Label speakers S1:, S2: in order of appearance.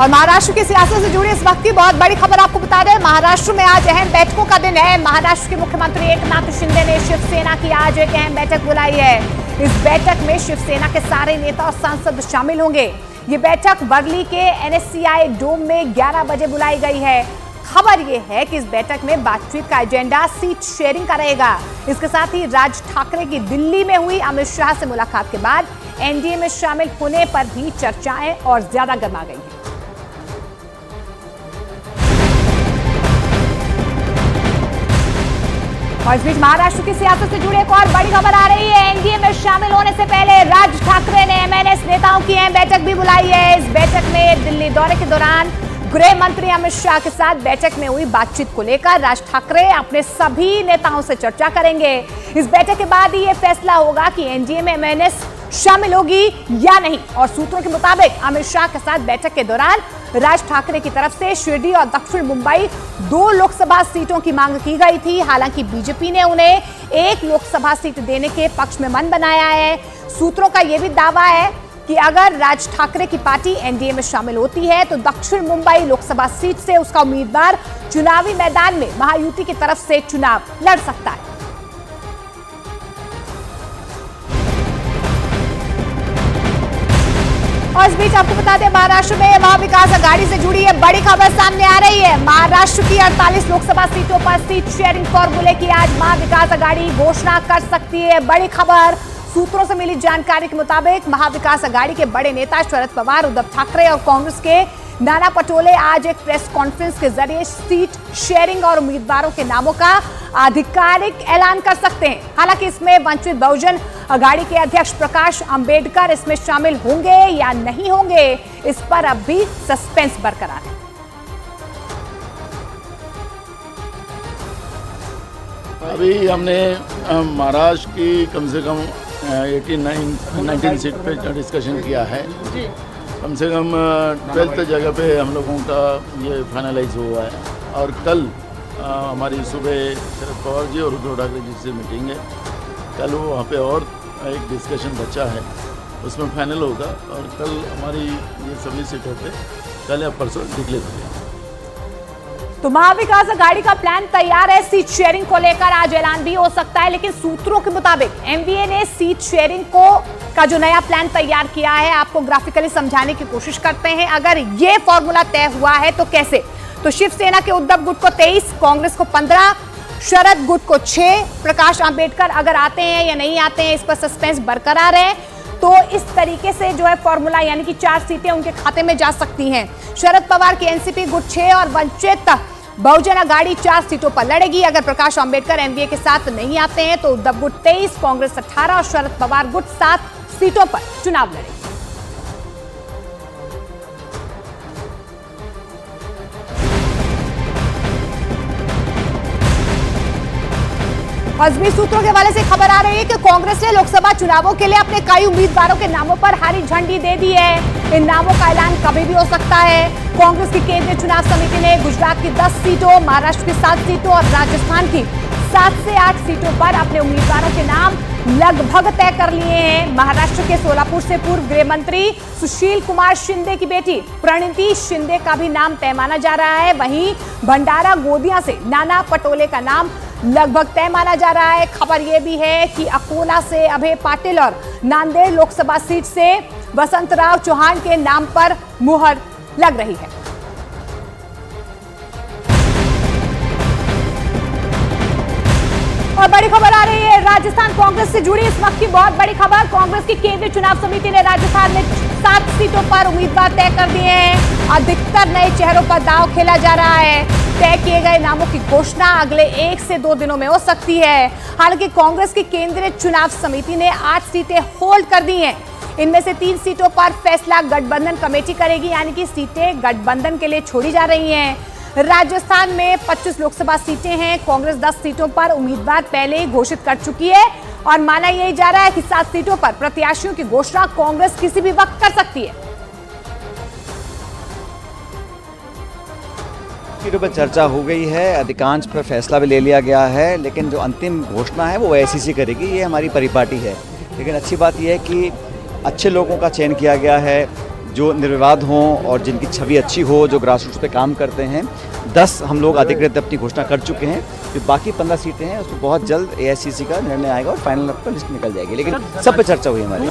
S1: और महाराष्ट्र की सियासत से जुड़ी इस वक्त की बहुत बड़ी खबर आपको बता दें। महाराष्ट्र में आज अहम बैठकों का दिन है। महाराष्ट्र के मुख्यमंत्री एकनाथ शिंदे ने शिवसेना की आज एक अहम बैठक बुलाई है। इस बैठक में शिवसेना के सारे नेता और सांसद शामिल होंगे। ये बैठक वर्ली के NSCI डोम में 11 बजे बुलाई गई है। खबर यह है कि इस बैठक में बातचीत का एजेंडा सीट शेयरिंग का रहेगा। इसके साथ ही राज ठाकरे की दिल्ली में हुई अमित शाह से मुलाकात के बाद एनडीए में शामिल होने पर भी चर्चाएं और ज्यादा गर्मा गई हैं। और इस बीच महाराष्ट्र की सियासत से जुड़ी एक और बड़ी खबर आ रही है। एनडीए में शामिल होने से पहले राज ठाकरे ने MNS नेताओं की अहम बैठक भी बुलाई है। इस बैठक में दिल्ली दौरे के दौरान गृह मंत्री अमित शाह के साथ बैठक में हुई बातचीत को लेकर राज ठाकरे अपने सभी नेताओं से चर्चा करेंगे। इस बैठक के बाद ही यह फैसला होगा कि एनडीए में MNS शामिल होगी या नहीं। और सूत्रों के मुताबिक अमित शाह के साथ बैठक के दौरान राज ठाकरे की तरफ से शिरडी और दक्षिण मुंबई 2 लोकसभा सीटों की मांग की गई थी। हालांकि बीजेपी ने उन्हें 1 लोकसभा सीट देने के पक्ष में मन बनाया है। सूत्रों का यह भी दावा है कि अगर राज ठाकरे की पार्टी एनडीए में शामिल होती है तो दक्षिण मुंबई लोकसभा सीट से उसका उम्मीदवार चुनावी मैदान में महायुति की तरफ से चुनाव लड़ सकता है। और इस बीच आपको बता दें, महाराष्ट्र में महाविकास अघाड़ी से जुड़ी है बड़ी खबर सामने आ रही है। महाराष्ट्र की 48 लोकसभा सीटों पर सीट शेयरिंग फॉर्मूले की आज महाविकास अघाड़ी घोषणा कर सकती है। बड़ी खबर सूत्रों से मिली जानकारी के मुताबिक महाविकास अघाड़ी के बड़े नेता शरद पवार, उद्धव ठाकरे और कांग्रेस के नाना पटोले आज एक प्रेस कॉन्फ्रेंस के जरिए सीट शेयरिंग और उम्मीदवारों के नामों का आधिकारिक ऐलान कर सकते हैं। हालांकि इसमें वंचित बहुजन अघाड़ी के अध्यक्ष प्रकाश अंबेडकर इसमें शामिल होंगे या नहीं होंगे, इस पर अब भी सस्पेंस बरकरार है।
S2: अभी हमने महाराष्ट्र की कम से कम 19 सीट पे डिस्कशन किया है। कम से कम 12th जगह पे हम लोगों का ये फाइनलाइज हुआ है। और कल हमारी सुबह शरद पवार जी और उद्धव ठाकरे जी से मीटिंग है। कल वो वहाँ पे और एक डिस्कशन बचा है, उसमें फाइनल होगा। और कल हमारी ये सभी सीटों पे कल या परसों डिक्लेयर हो जाएगा।
S1: तो महाविकास अघाड़ी का प्लान तैयार है। सीट शेयरिंग को लेकर आज ऐलान भी हो सकता है, लेकिन सूत्रों के मुताबिक एमवीए ने सीट शेयरिंग का जो नया प्लान तैयार किया है, आपको ग्राफिकली समझाने की कोशिश करते हैं। अगर ये फॉर्मूला तय हुआ है तो कैसे? तो शिवसेना के उद्धव गुट को 23, कांग्रेस को 15, शरद गुट को 6, प्रकाश अंबेडकर अगर आते हैं या नहीं आते हैं, इस पर सस्पेंस बरकरार है। तो इस तरीके से जो है फॉर्मूला, यानी कि 4 सीटें उनके खाते में जा सकती हैं। शरद पवार की एनसीपी गुट 6 और वंचित बहुजन अघाड़ी 4 सीटों पर लड़ेगी। अगर प्रकाश अंबेडकर एमवीए के साथ नहीं आते हैं तो उद्धव गुट 23, कांग्रेस 18 और शरद पवार गुट 7 सीटों पर चुनाव लड़ेगी। अजमेर सूत्रों के हवाले से खबर आ रही है कि कांग्रेस ने लोकसभा चुनावों के लिए अपने कई उम्मीदवारों के नामों पर हरी झंडी दे दी है। इन नामों का ऐलान कभी भी हो सकता है। कांग्रेस की केंद्रीय चुनाव समिति ने गुजरात की 10 सीटों, महाराष्ट्र की 7 सीटों और राजस्थान की 7 से 8 सीटों पर अपने उम्मीदवारों के नाम लगभग तय कर लिए हैं। महाराष्ट्र के सोलापुर से पूर्व गृह मंत्री सुशील कुमार शिंदे की बेटी प्रणिति शिंदे का भी नाम तय माना जा रहा है। वहीं भंडारा गोदिया से नाना पटोले का नाम लगभग तय माना जा रहा है। खबर यह भी है कि अकोला से अभय पाटिल और नांदेड़ लोकसभा सीट से वसंतराव चौहान के नाम पर मुहर लग रही है। और बड़ी खबर आ रही है राजस्थान कांग्रेस से जुड़ी, इस वक्त की बहुत बड़ी खबर। कांग्रेस की केंद्रीय चुनाव समिति ने राजस्थान में 7 सीटों पर उम्मीदवार तय कर दिए हैं। अधिकतर नए चेहरों पर दांव खेला जा रहा है। तय किए गए नामों की घोषणा अगले 1 से 2 दिनों में हो सकती है। हालांकि कांग्रेस की केंद्रीय चुनाव समिति ने 8 सीटें होल्ड कर दी हैं। इनमें से 3 सीटों पर फैसला गठबंधन कमेटी करेगी, यानी कि सीटें गठबंधन के लिए छोड़ी जा रही हैं। राजस्थान में 25 लोकसभा सीटें हैं। कांग्रेस 10 सीटों पर उम्मीदवार पहले ही घोषित कर चुकी है और माना यही जा रहा है कि 7 सीटों पर प्रत्याशियों की घोषणा कांग्रेस किसी भी वक्त कर सकती है।
S3: सीटों पर चर्चा हो गई है, अधिकांश पर फैसला भी ले लिया गया है, लेकिन जो अंतिम घोषणा है वो एआईसीसी करेगी। ये हमारी परिपाटी है। लेकिन अच्छी बात यह है कि अच्छे लोगों का चयन किया गया है, जो निर्विवाद हों और जिनकी छवि अच्छी हो, जो ग्रास रूट्स पे काम करते हैं। 10 हम लोग अधिकृत अपनी घोषणा कर चुके हैं। जो बाकी 15 सीटें हैं उसमें बहुत जल्द AICC का निर्णय आएगा और फाइनल लिस्ट निकल जाएगी, लेकिन सब पे चर्चा हुई हमारी।